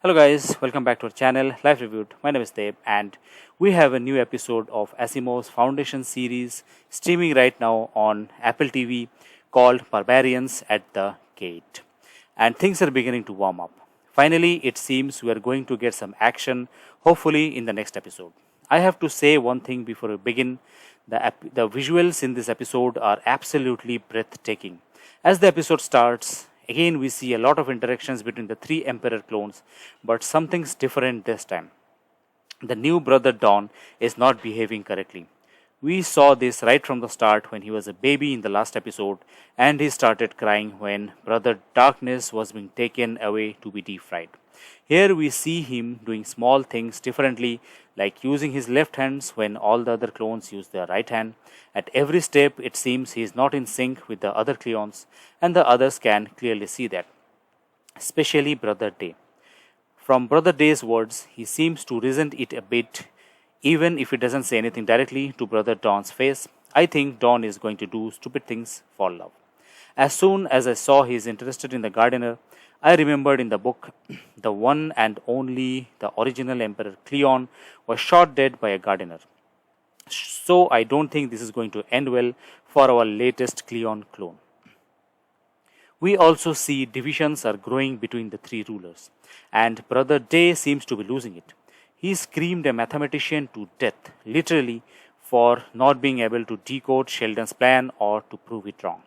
Hello guys, welcome back to our channel Life Reviewed. My name is Deb and we have a new episode of Asimov's Foundation series streaming right now on Apple TV called Barbarians at the Gate. And things are beginning to warm up. Finally, it seems we are going to get some action, hopefully in the next episode. I have to say one thing before we begin. The visuals in this episode are absolutely breathtaking. As the episode starts, again, we see a lot of interactions between the three Emperor clones, but something's different this time. The new brother Dawn is not behaving correctly. We saw this right from the start when he was a baby in the last episode, and he started crying when brother Darkness was being taken away to be deep fried. Here we see him doing small things differently, like using his left hands when all the other clones use their right hand. At every step, it seems he is not in sync with the other clones, and the others can clearly see that, especially Brother Day. From Brother Day's words, he seems to resent it a bit, even if he doesn't say anything directly to Brother Dawn's face. I think Dawn is going to do stupid things for love. As soon as I saw he is interested in the gardener, I remembered in the book, the one and only, the original Emperor Cleon was shot dead by a gardener. So I don't think this is going to end well for our latest Cleon clone. We also see divisions are growing between the three rulers, and Brother Day seems to be losing it. He screamed a mathematician to death, literally, for not being able to decode Sheldon's plan or to prove it wrong.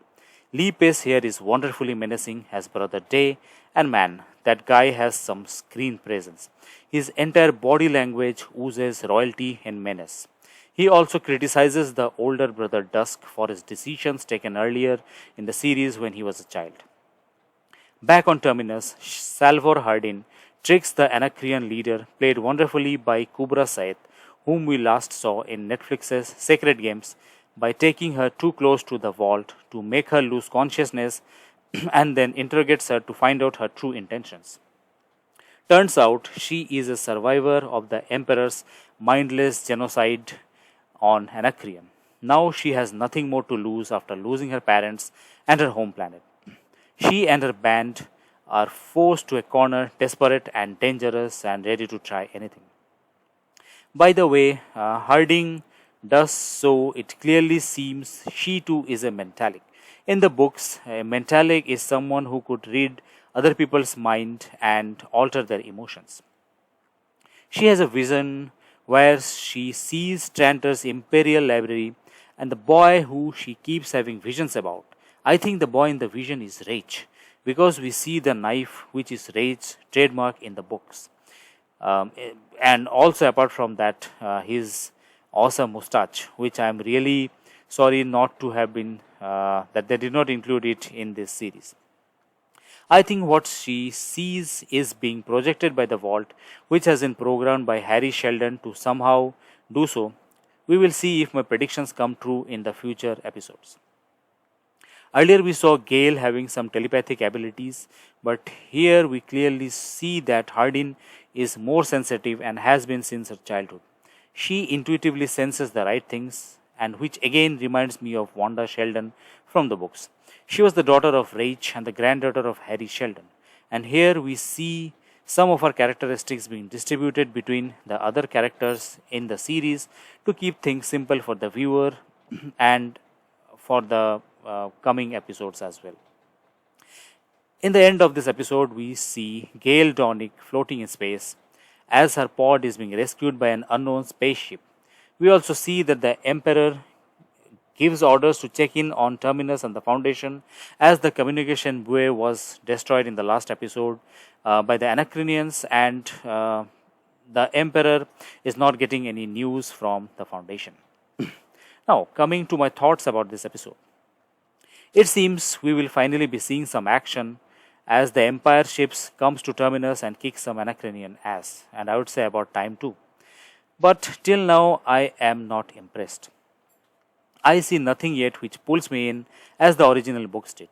Lee Pace here is wonderfully menacing as Brother Day, and man, that guy has some screen presence. His entire body language oozes royalty and menace. He also criticizes the older brother Dusk for his decisions taken earlier in the series when he was a child. Back on Terminus, Salvor Hardin tricks the Anacreon leader, played wonderfully by Kubra Saith, whom we last saw in Netflix's Sacred Games, by taking her too close to the vault to make her lose consciousness and then interrogates her to find out her true intentions. Turns out she is a survivor of the Emperor's mindless genocide on Anacreon. Now she has nothing more to lose after losing her parents and her home planet. She and her band are forced to a corner, desperate and dangerous and ready to try anything. By the way, Harding does so, it clearly seems she too is a mentalic. In the books, a mentalic is someone who could read other people's mind and alter their emotions. She has a vision where she sees Trantor's Imperial Library and the boy who she keeps having visions about. I think the boy in the vision is Rage, because we see the knife which is Rage's trademark in the books. And also apart from that, his awesome mustache, which I am really sorry not to have been, that they did not include it in this series. I think what she sees is being projected by the vault, which has been programmed by Harry Sheldon to somehow do so. We will see if my predictions come true in the future episodes. Earlier we saw Gale having some telepathic abilities, but here we clearly see that Hardin is more sensitive and has been since her childhood. She intuitively senses the right things, and which again reminds me of Wanda Sheldon from the books. She was the daughter of Rach and the granddaughter of Harry Sheldon, and here we see some of her characteristics being distributed between the other characters in the series to keep things simple for the viewer and for the coming episodes as well. In the end of this episode, we see Gail Dornick floating in space as her pod is being rescued by an unknown spaceship. We also see that the Emperor gives orders to check in on Terminus and the Foundation as the communication buoy was destroyed in the last episode by the Anacrenians, and the Emperor is not getting any news from the Foundation. Now, coming to my thoughts about this episode. It seems we will finally be seeing some action as the Empire ships comes to Terminus and kicks some Anacrenian ass, and I would say about time too. But till now I am not impressed. I see nothing yet which pulls me in as the original books did.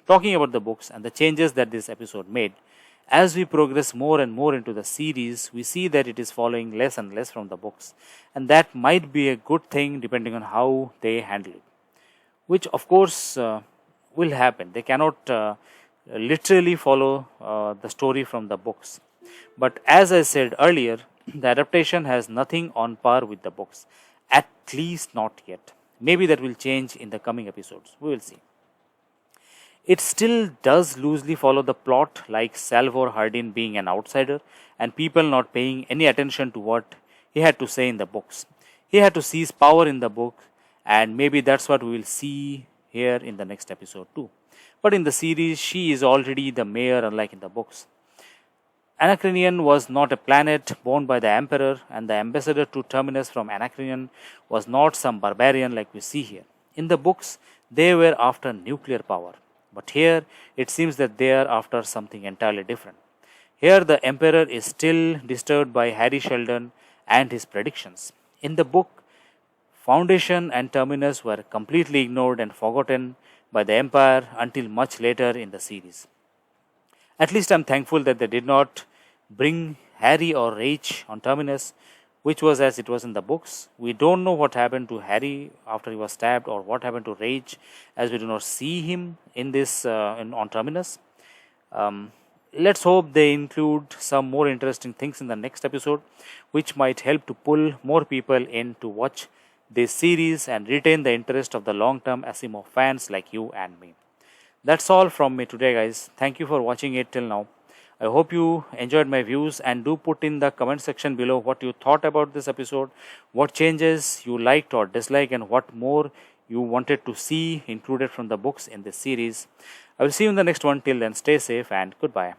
Talking about the books and the changes that this episode made, as we progress more and more into the series, we see that it is following less and less from the books, and that might be a good thing depending on how they handle it. Which of course will happen. They cannot literally follow the story from the books. But as I said earlier, the adaptation has nothing on par with the books. At least not yet. Maybe that will change in the coming episodes. We will see. It still does loosely follow the plot, like Salvor Hardin being an outsider and people not paying any attention to what he had to say in the books. He had to seize power in the book, and maybe that's what we will see here in the next episode too. But in the series, she is already the mayor, unlike in the books. Anacreon was not a planet born by the Emperor, and the ambassador to Terminus from Anacreon was not some barbarian like we see here. In the books, they were after nuclear power. But here, it seems that they are after something entirely different. Here, the Emperor is still disturbed by Harry Sheldon and his predictions. In the book, Foundation and Terminus were completely ignored and forgotten by the Empire until much later in the series. At least I'm thankful that they did not bring Harry or Rach on Terminus, which was as it was in the books. We don't know what happened to Harry after he was stabbed, or what happened to Rage, as we do not see him in this on Terminus. Let's hope they include some more interesting things in the next episode, which might help to pull more people in to watch this series and retain the interest of the long-term Asimov fans like you and me. That's all from me today, guys. Thank you for watching it till now. I hope you enjoyed my views, and do put in the comment section below what you thought about this episode, what changes you liked or disliked, and what more you wanted to see included from the books in this series. I will see you in the next one. Till then, stay safe and goodbye.